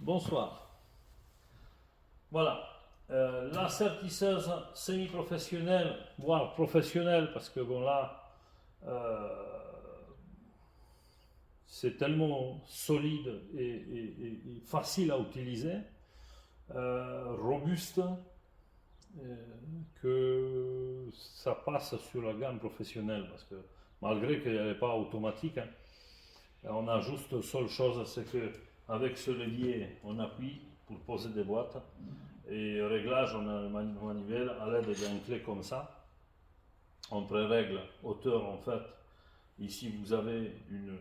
Bonsoir. Voilà. La sertisseuse semi-professionnelle, voire professionnelle, parce que bon là, c'est tellement solide et facile à utiliser, robuste, que ça passe sur la gamme professionnelle, parce que malgré qu'elle n'est pas automatique, hein, on a juste seule chose, c'est que avec ce levier, on appuie pour poser des boîtes. Et réglage, on a une manivelle à l'aide d'une clé comme ça. On pré-règle hauteur en fait. Ici vous avez une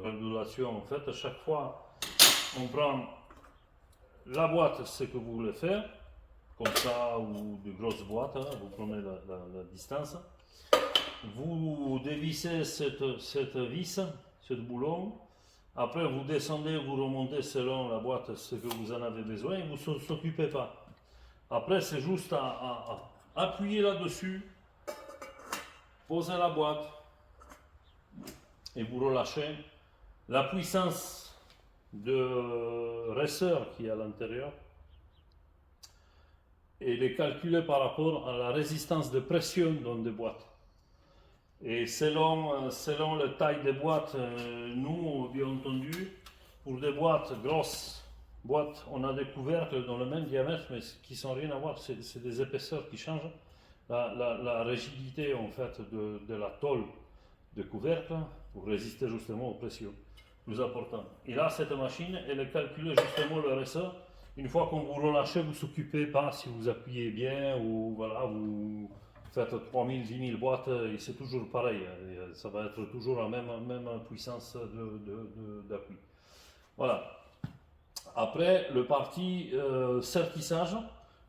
régulation en fait. À chaque fois, on prend la boîte, ce que vous voulez faire, comme ça, ou de grosses boîtes, hein, vous prenez la distance. Vous dévissez cette vis, ce boulon. Après, vous descendez, vous remontez selon la boîte ce que vous en avez besoin et vous ne vous occupez pas. Après, c'est juste à appuyer là-dessus, poser la boîte et vous relâchez. La puissance de ressort qui est à l'intérieur, elle est calculée par rapport à la résistance de pression dans des boîtes. Et selon la taille des boîtes, nous, bien entendu, pour des boîtes grosses, on a des couvercles dans le même diamètre, mais qui sont rien à voir, c'est des épaisseurs qui changent. La rigidité en fait de la tôle de couvercle pour résister justement aux pressions, plus important. Et là, cette machine, elle est calculée justement le ressort. Une fois qu'on vous relâchez, vous ne vous occupez pas si vous appuyez bien ou voilà, vous faites 3000, 10 000 boîtes et c'est toujours pareil. Ça va être toujours la même puissance d'appui. Voilà. Après, le parti sertissage,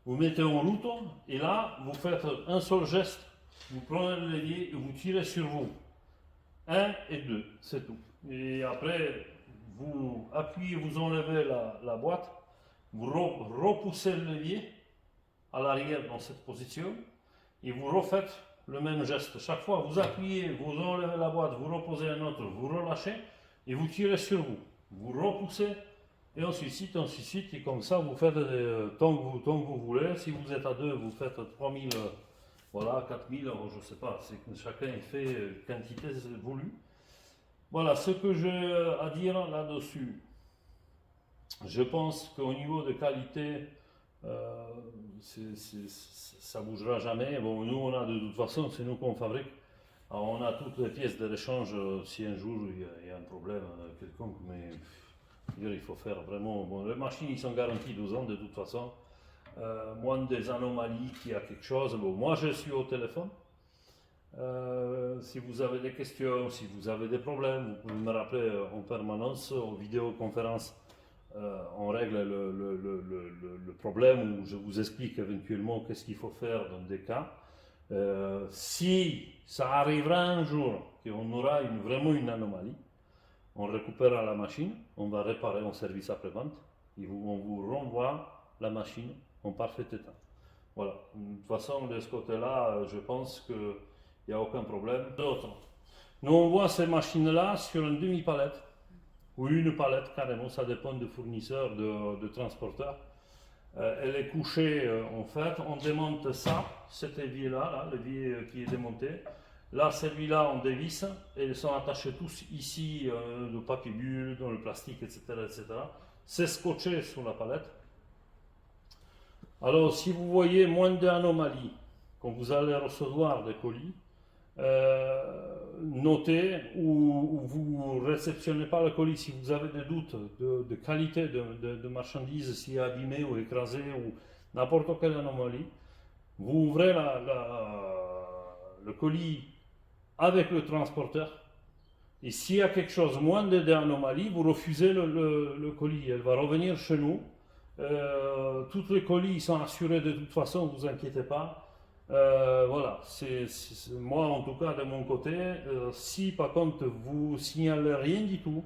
vous mettez en route et là, vous faites un seul geste. Vous prenez le levier et vous tirez sur vous. 1 et 2, c'est tout. Et après, vous appuyez, vous enlevez la boîte, vous repoussez le levier à l'arrière dans cette position et vous refaites le même geste. Chaque fois, vous appuyez, vous enlevez la boîte, vous reposez un autre, vous relâchez et vous tirez sur vous. Vous repoussez et ainsi de suite, et comme ça, vous faites tant que vous voulez. Si vous êtes à deux, vous faites 3000, voilà, 4000, je ne sais pas, chacun fait quantité voulue. Voilà ce que j'ai à dire là-dessus. Je pense qu'au niveau de qualité, ça ne bougera jamais. Bon, nous, on a de toute façon, c'est nous qu'on fabrique. Alors, on a toutes les pièces de l'échange si un jour il y a un problème quelconque, mais il faut faire vraiment. Bon, les machines, ils sont garanties 12 ans de toute façon. Moins des anomalies qu'il y a quelque chose. Bon, moi, je suis au téléphone. Si vous avez des questions, si vous avez des problèmes, vous pouvez me rappeler en permanence, en vidéoconférence. On règle le problème où je vous explique éventuellement qu'est-ce qu'il faut faire dans des cas. Si ça arrivera un jour qu'on aura vraiment une anomalie, on récupérera la machine, on va réparer en service après-vente et on vous renvoie la machine en parfait état. Voilà. De toute façon, de ce côté-là, je pense qu'il n'y a aucun problème. D'autres. Nous, on voit ces machines-là sur une demi-palette. Ou une palette carrément, ça dépend du fournisseur, de transporteur. Elle est couchée en fait, on démonte ça, cet évier-là, l'évier qui est démonté. Là, celui-là, on dévisse, et ils sont attachés tous ici, de papier bulle, dans le plastique, etc. etc. C'est scotché sur la palette. Alors, si vous voyez moins d'anomalies, quand vous allez recevoir des colis, notez ou vous ne réceptionnez pas le colis si vous avez des doutes de qualité de marchandises, si abîmée ou écrasée ou n'importe quelle anomalie, vous ouvrez le colis avec le transporteur et s'il y a quelque chose moins d'anomalies, vous refusez le colis, elle va revenir chez nous. Tous les colis sont assurés de toute façon, ne vous inquiétez pas. Voilà, moi en tout cas de mon côté, si par contre vous signalez rien du tout,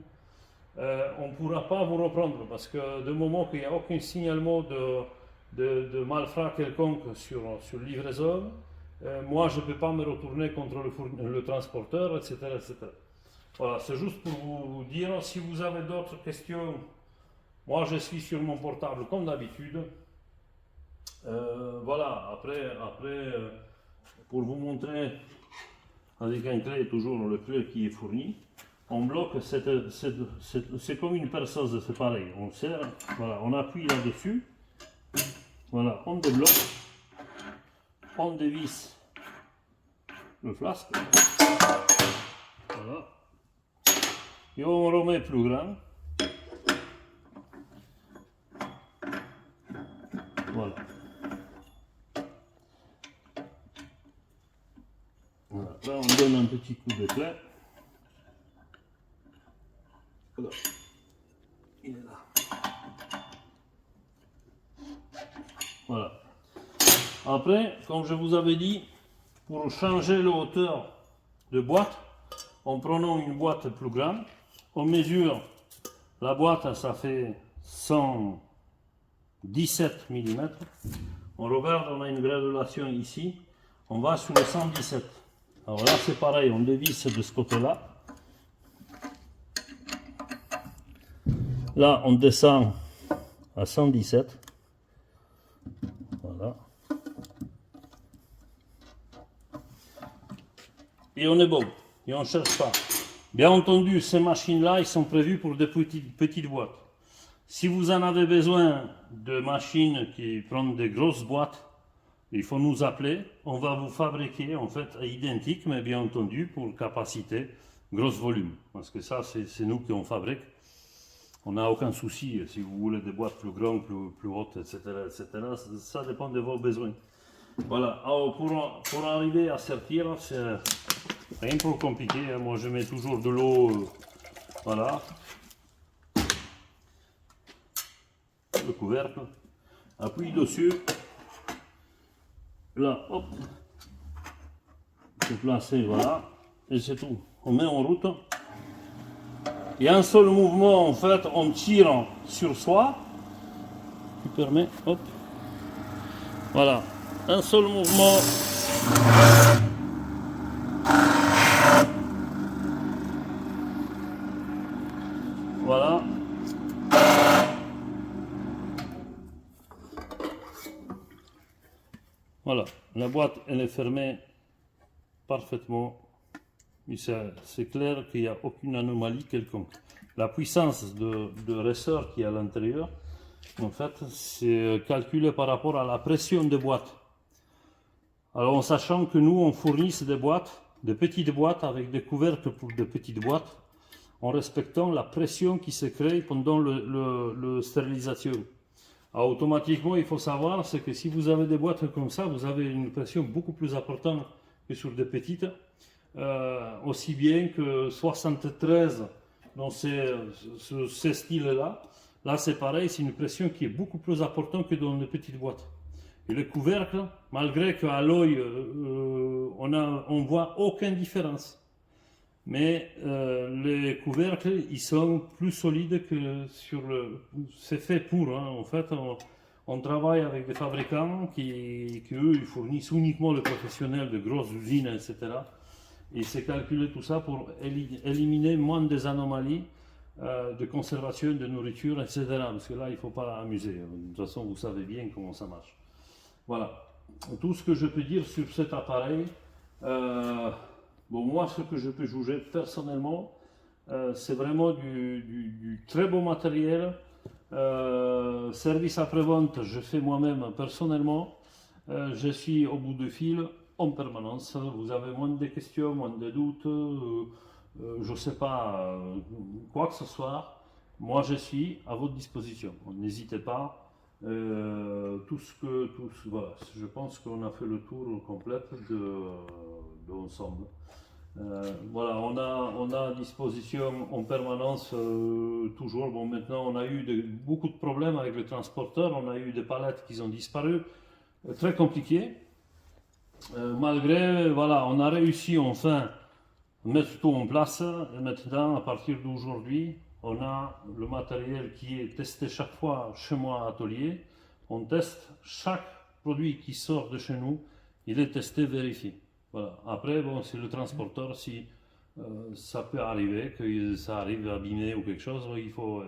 on ne pourra pas vous reprendre parce que du moment qu'il n'y a aucun signalement de malfrat quelconque sur livraison, moi je ne peux pas me retourner contre le transporteur, etc. etc. Voilà, c'est juste pour vous dire, si vous avez d'autres questions Moi, je suis sur mon portable comme d'habitude. Voilà, pour vous montrer avec un clé, toujours le clé qui est fourni, on bloque c'est comme une perceuse, c'est pareil. On serre, voilà, on appuie là-dessus, voilà, on débloque, on dévisse le flasque, voilà, et on remet plus grand, voilà. Voilà. Là, on donne un petit coup de clé. Voilà. Il est là. Voilà. Après, comme je vous avais dit, pour changer la hauteur de boîte, en prenant une boîte plus grande, on mesure la boîte, ça fait 117 mm. On regarde, on a une gradulation ici, on va sur le 117. Alors là, c'est pareil, on dévisse de ce côté-là. Là, on descend à 117. Voilà. Et on est bon. Et on ne cherche pas. Bien entendu, ces machines-là, ils sont prévues pour des petites boîtes. Si vous en avez besoin de machines qui prennent des grosses boîtes, il faut nous appeler. On va vous fabriquer, en fait, identique, mais bien entendu, pour capacité, gros volume. Parce que ça, c'est nous qui on fabrique. On n'a aucun souci, si vous voulez des boîtes plus grandes, plus hautes, etc., ça dépend de vos besoins. Voilà, alors pour arriver à sortir, c'est rien pour compliqué. Moi, je mets toujours de l'eau, voilà, le couvercle, appuie dessus, là, hop, c'est placé, voilà, et c'est tout. On met en route. Et un seul mouvement, en fait, on tire sur soi, qui permet, hop, voilà, un seul mouvement. Voilà. Voilà, la boîte, elle est fermée parfaitement. C'est clair qu'il n'y a aucune anomalie quelconque. La puissance de ressort qui est à l'intérieur, en fait, c'est calculé par rapport à la pression de boîte. Alors, en sachant que nous, on fournit des boîtes, des petites boîtes avec des couvercles pour des petites boîtes, en respectant la pression qui se crée pendant la stérilisation. Alors, automatiquement, il faut savoir, c'est que si vous avez des boîtes comme ça, vous avez une pression beaucoup plus importante que sur des petites. Aussi bien que 73 dans ces styles-là. Là, c'est pareil, c'est une pression qui est beaucoup plus importante que dans les petites boîtes. Et le couvercle, malgré qu'à l'œil, on voit aucune différence. Mais les couvercles, ils sont plus solides que sur le... C'est fait pour, hein. En fait, on travaille avec des fabricants qui eux, ils fournissent uniquement les professionnels de grosses usines, etc. Et c'est calculé tout ça pour éliminer moins des anomalies de conservation de nourriture, etc. Parce que là, il ne faut pas amuser. De toute façon, vous savez bien comment ça marche. Voilà. Tout ce que je peux dire sur cet appareil. Bon, moi, ce que je peux juger personnellement, c'est vraiment du très beau matériel. Service après-vente, je fais moi-même personnellement. Je suis au bout du fil en permanence. Vous avez moins de questions, moins de doutes, je ne sais pas, quoi que ce soit. Moi, je suis à votre disposition. N'hésitez pas. Voilà, je pense qu'on a fait le tour complet de l'ensemble. Voilà, on a à disposition en permanence toujours. Bon, maintenant, on a eu beaucoup de problèmes avec le transporteur. On a eu des palettes qui ont disparu. Très compliqué. Malgré, voilà, on a réussi enfin à mettre tout en place. Et maintenant, à partir d'aujourd'hui, on a le matériel qui est testé chaque fois chez moi à atelier. On teste chaque produit qui sort de chez nous. Il est testé, vérifié. Voilà. Après, bon, c'est le transporteur, si ça peut arriver, que ça arrive abîmé ou quelque chose, il faut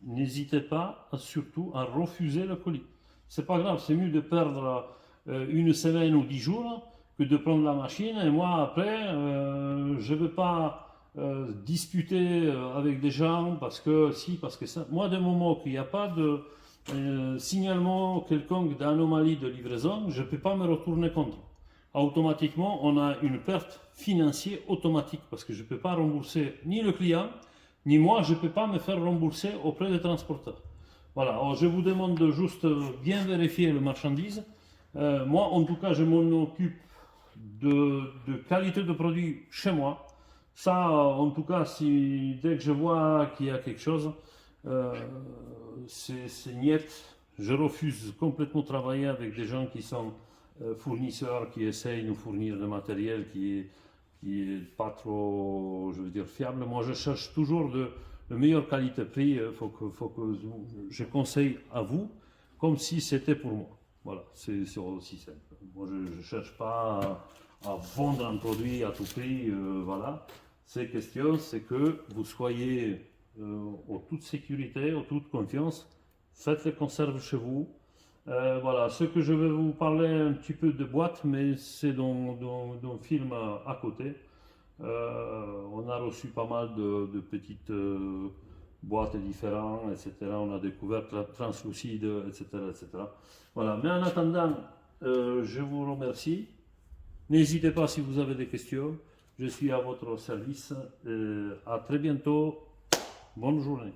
n'hésitez pas surtout à refuser le colis. C'est pas grave, c'est mieux de perdre une semaine ou 10 jours que de prendre la machine et moi après je ne veux pas disputer avec des gens parce que si, parce que ça. Moi, du moment qu'il n'y a pas de signalement quelconque d'anomalie de livraison, je ne peux pas me retourner contre. Automatiquement, on a une perte financière automatique parce que je ne peux pas rembourser ni le client, ni moi, je ne peux pas me faire rembourser auprès des transporteurs. Voilà, alors je vous demande de juste bien vérifier le marchandise. Moi, en tout cas, je m'en occupe de qualité de produit chez moi. Ça, en tout cas, si dès que je vois qu'il y a quelque chose, c'est niet. Je refuse complètement de travailler avec des gens qui sont fournisseurs, qui essayent de nous fournir du matériel qui est pas trop, je veux dire, fiable. Moi, je cherche toujours de meilleure qualité-prix. Il faut que je conseille à vous comme si c'était pour moi. Voilà, c'est aussi simple. Moi, je ne cherche pas à vendre un produit à tout prix. Voilà. C'est question, c'est que vous soyez en toute sécurité, en toute confiance. Faites les conserves chez vous. Voilà, ce que je vais vous parler un petit peu de boîte, mais c'est dans le film à côté. On a reçu pas mal de petites boîtes différentes, etc. On a découvert la translucide, etc., etc. Voilà, mais en attendant, je vous remercie. N'hésitez pas si vous avez des questions. Je suis à votre service. À très bientôt. Bonne journée.